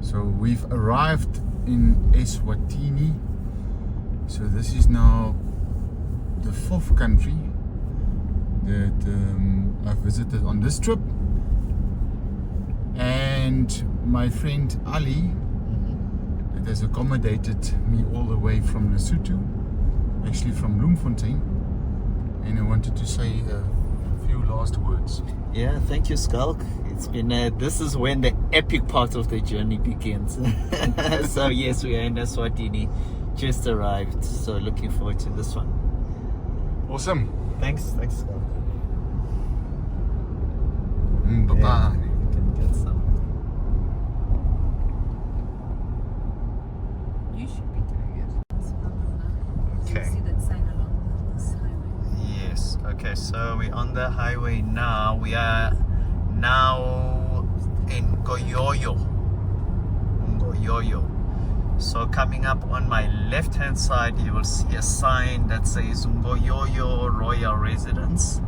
So we've arrived in Eswatini. So this is now the fourth country that I've visited on this trip. And my friend Ali that has accommodated me all the way from Lesotho, actually from Bloemfontein. And I wanted to say a few last words. Yeah, thank you, Skulk. It's been this is when the epic part of the journey begins. So yes, we are in Eswatini, just arrived. So looking forward to this one. Awesome. Thanks, Skulk. Bye-bye. Yeah, you can get some. You should be doing it. Okay. You see that sign along this highway? Yes. Okay. So we're on the highway now. We are now in Ngoyoyo. So coming up on my left-hand side, you will see a sign that says Ngoyoyo Royal Residence.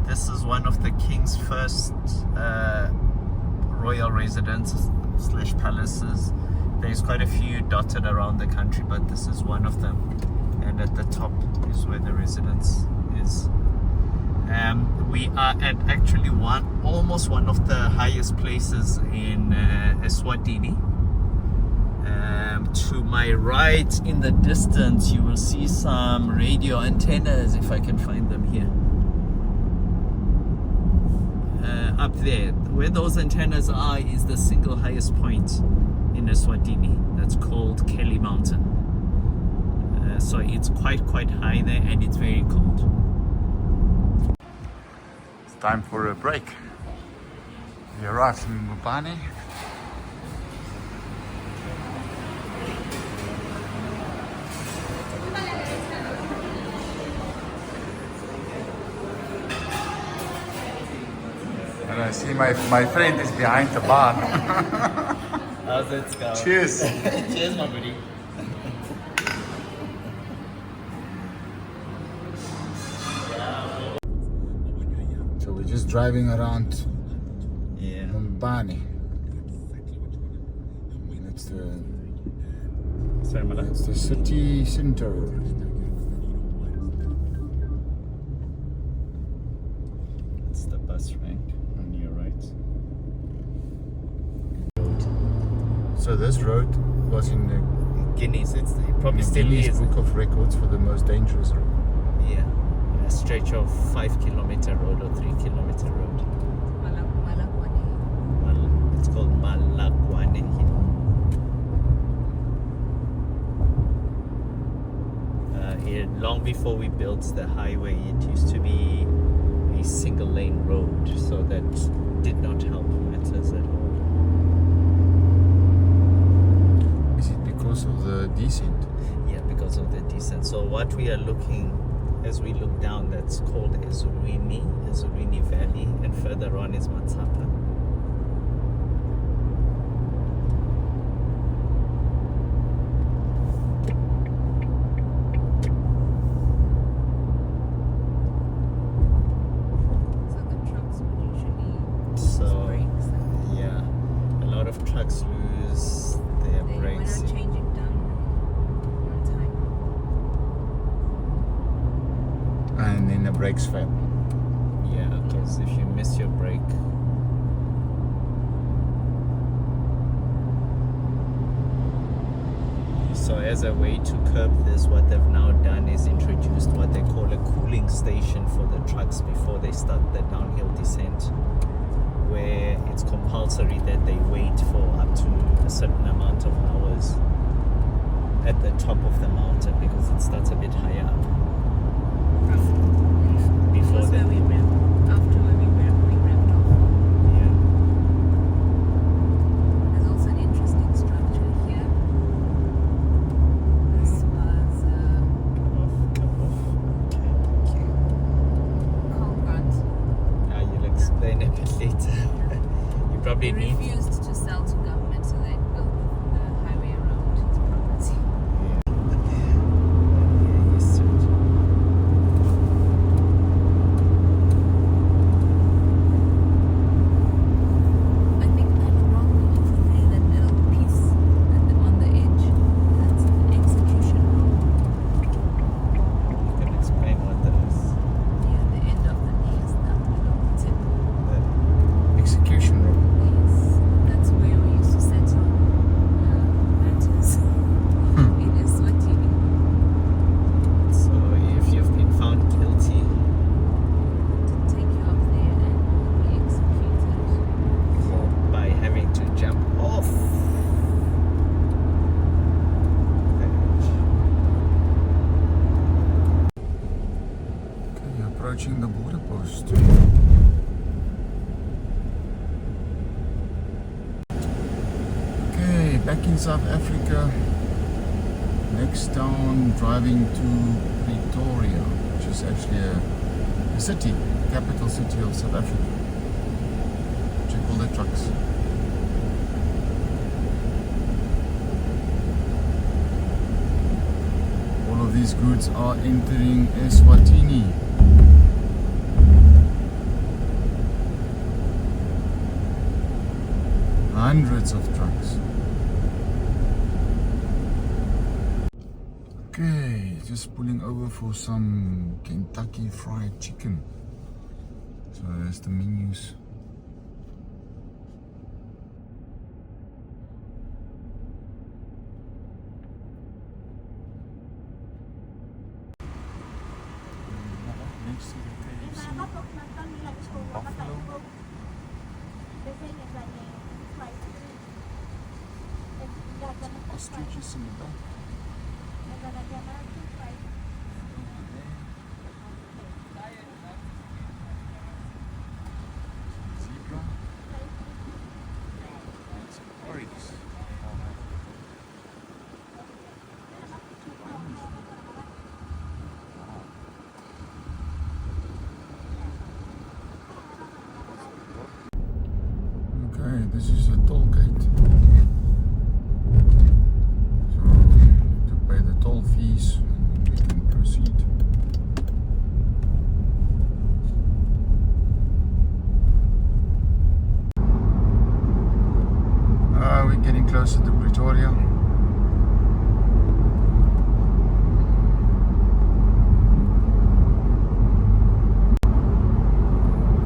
This is one of the king's first royal residences / palaces. There's quite a few dotted around the country, but this is one of them. And at the top is where the residence is. We are at actually almost one of the highest places in Eswatini. To my right in the distance, you will see some radio antennas, if I can find them here. Up there, where those antennas are, is the single highest point in Eswatini. That's called Kelly Mountain. So it's quite high there, and it's very cold. It's time for a break. We arrived in Mupane. And I see my friend is behind the bar. How's it going? Cheers. Cheers, my buddy. So we're just driving around Yeah. Mupane. That's the city center. It's the bus rank on your right. So this road was in the Guinness, it probably still Guinness is. Book of Records for the most dangerous road. Yeah. A stretch of 5-kilometer road or 3-kilometer road. Malakwane. It's called Malakwane. Long before we built the highway, it used to be a single lane road, so that did not help matters at all. Is it because of the descent? Yeah, because of the descent. So what we are looking, as we look down, that's called Eswatini Valley, and further on is Matsapa. So the trucks would usually So brakes. yeah, a lot of trucks lose their They were brakes. not changing down on time. And then the brakes fail. Yeah, because if you miss your brake, so as a way to curb this, what they've now done is introduced what they call a cooling station for the trucks before they start the downhill descent, where it's compulsory that they wait for up to a certain amount of hours at the top of the mountain, because it starts a bit higher up. Before That's they, where we ramped, after where we ramped off. yeah. There's also an interesting structure here. This was Colgrant. You'll explain a bit later. You probably They need. refused to sell to government, so they built the highway around its property. Yeah, back in South Africa. Next town, driving to Pretoria, which is actually a city, capital city of South Africa. Check all the trucks. All of these goods are entering Eswatini. Hundreds of trucks. Okay, just pulling over for some Kentucky Fried Chicken. So there's the menus. Next to the KFC. Buffalo. Ostriches in the back. Zebra. And some oryx. Okay, this is a toll gate. Toll fees and we can proceed. We're getting closer to Pretoria.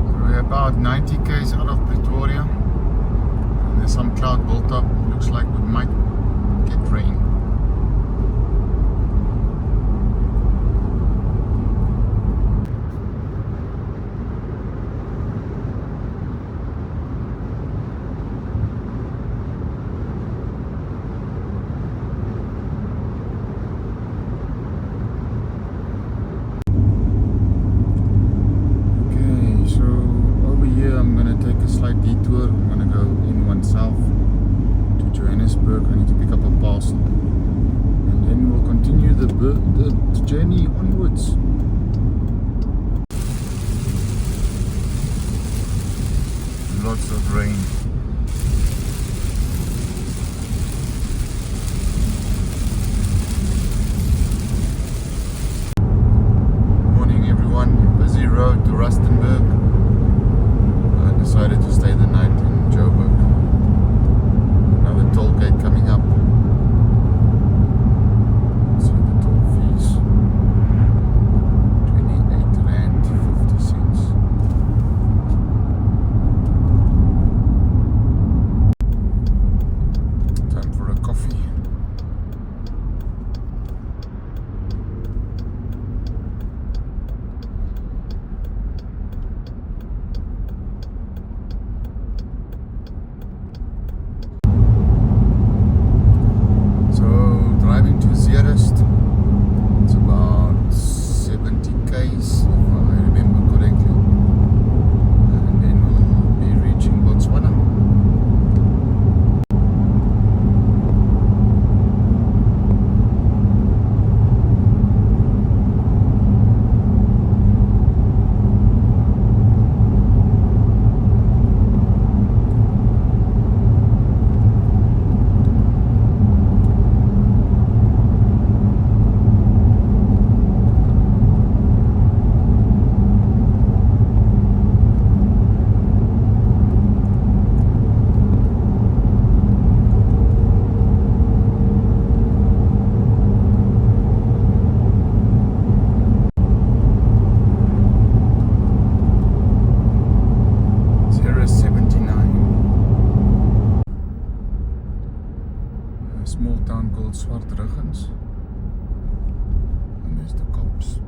So we're about 90 km out of Pretoria. And there's some cloud built up. Looks like we might get rain. Detour. I'm gonna go in one south to Johannesburg. I need to pick up a parcel, and then we'll continue the journey onwards. Lots of rain. Morning, everyone. Busy road to Rustenburg. Decided to stay the night in Joburg. Another toll gate coming up. Let's see the toll fees. 28 Rand 50 cents. Time for a coffee. It's about 70 k's if I remember correctly, and then we'll be reaching Botswana. Small town called Swartruggens, and there's the cops.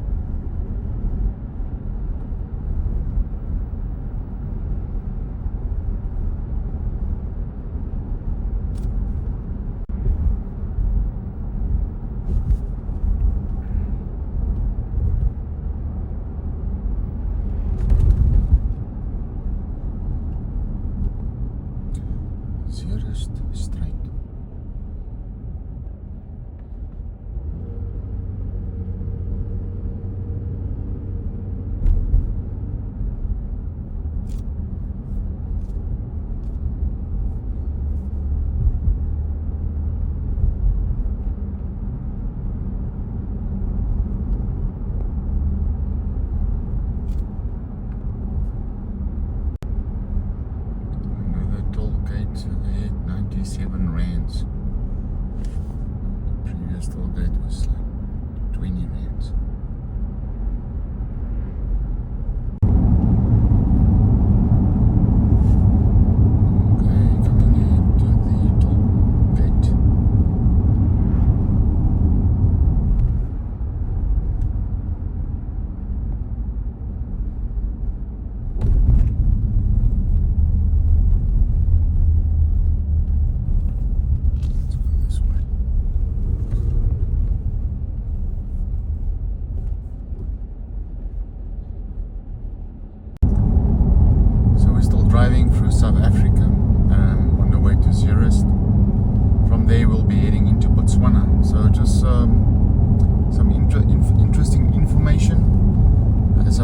Zeerust Straight.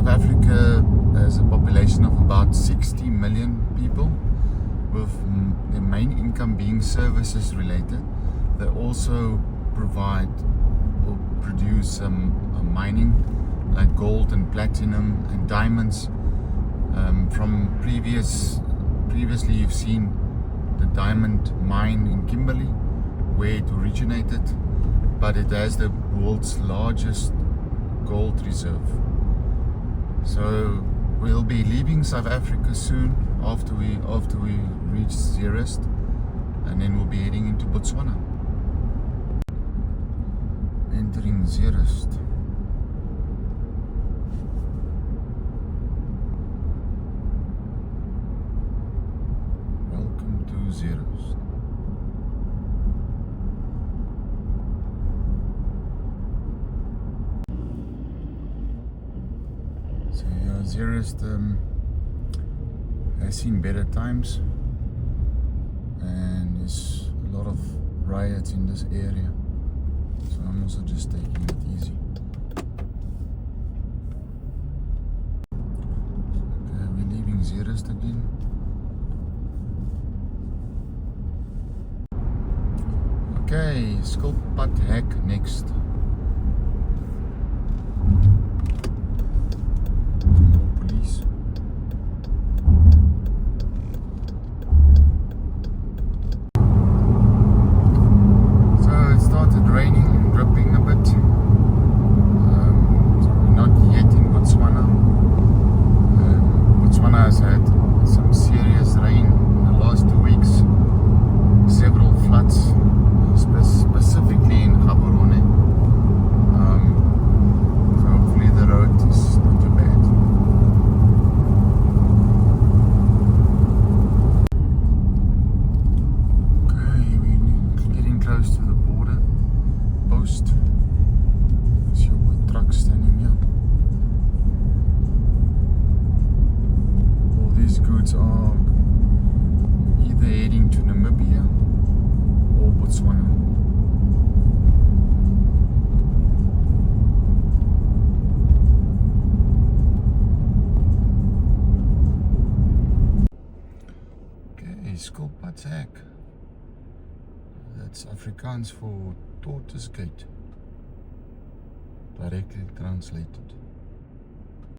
South Africa has a population of about 60 million people, with their main income being services related. They also provide or produce mining like gold and platinum and diamonds. From previously you've seen the diamond mine in Kimberley, where it originated, but it has the world's largest gold reserve. So we'll be leaving South Africa soon after we reach Zeerust, and then we'll be heading into Botswana. Entering Zeerust. Welcome to Zeerust. So yeah, Zeerust has seen better times, and there's a lot of riots in this area, so I'm also just taking it easy. Okay, we're leaving Zeerust again. Okay, Skulpad Hek next. More police. So it started raining and dripping a bit. So we're not yet in Botswana. Botswana has had some serious rain in the last 2 weeks. Several floods, specifically in Gaborone. So hopefully the road is not too bad. Okay, we're getting close to the border post. See all the trucks standing here. All these goods are either heading to Namibia or Botswana. Okay, Skulpad Hek. That's Afrikaans for Tortoise Gate, directly translated.